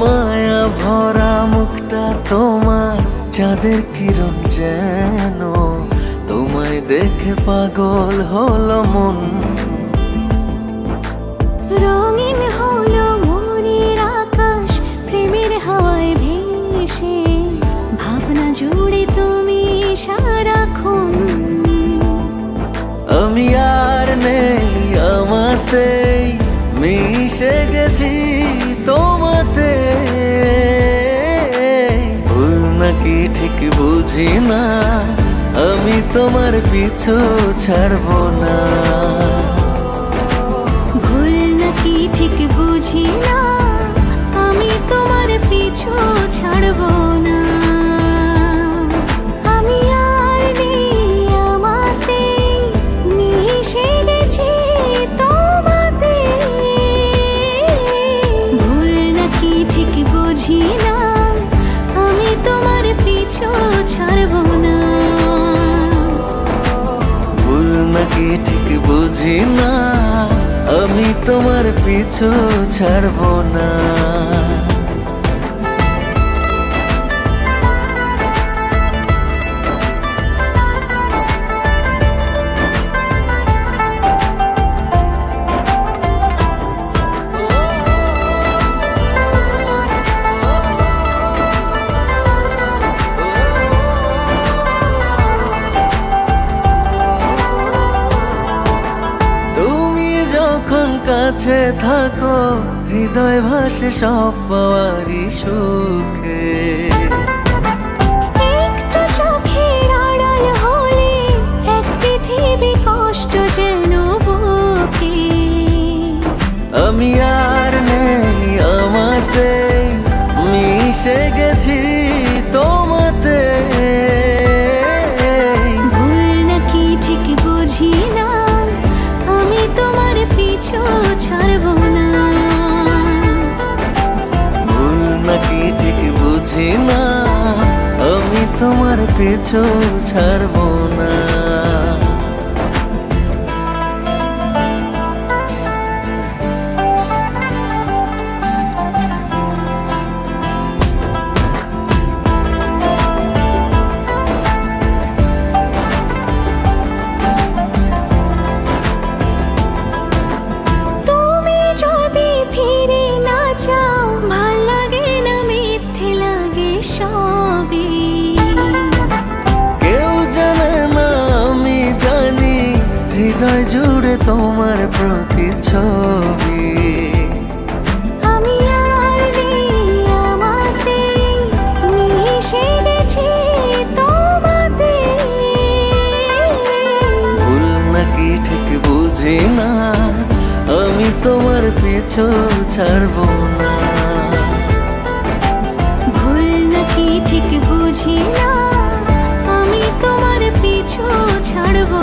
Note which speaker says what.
Speaker 1: মায়া ভরা মুখটা তোমার চাঁদের কিরণ যেন, তোমায় দেখে পাগল হলো মন।
Speaker 2: রঙিন হলো মনের আকাশ প্রেমের হাওয়ায় ভেসে, ভাবনা জুড়ে তুমি সারাক্ষণ।
Speaker 1: আমি আর নেই আমাতেই মিশে গেছি তোমাতে, ভুল নাকি ঠিক বুঝি না, আমি তোমার পিছু ছাড়বো না।
Speaker 2: ভুল নাকি ঠিক বুঝি না, আমি তোমার পিছু ছাড়বো না। আমি আর নেই আমাতে মিশে গেছি তোমাতে, ভুল নাকি ঠিক বুঝি না, আমি তোমার পিছু ছাড়বো না।
Speaker 1: ভুল নাকি ঠিক বুঝি না, আমি তোমার পিছু ছাড়বো না। কাছে থাকো হৃদয় ভাসে সব পাওয়ারই সুখে,
Speaker 2: একটু চোখের আড়াল হলে এক পৃথিবী কষ্ট যেন বুকে।
Speaker 1: আমি আর নেই আমাতে মিশে গেছি তোমাতে,
Speaker 2: ভুল নাকি ঠিক বুঝি না, আমি তোমার পিছু ছাড়বো না।
Speaker 1: ভুল নাকি ঠিক বুঝি না, আমি তোমার পিছু ছাড়বো না। হৃদয় জুড়ে তোমার প্রতিচ্ছবি,
Speaker 2: আমি আর নেই আমাতে মিশে গেছি তোমাতে,
Speaker 1: ভুল নাকি ঠিক বুঝি না, আমি তোমার পিছু ছাড়বো না।
Speaker 2: ভুল নাকি ঠিক বুঝি না, আমি তোমার পিছু ছাড়বো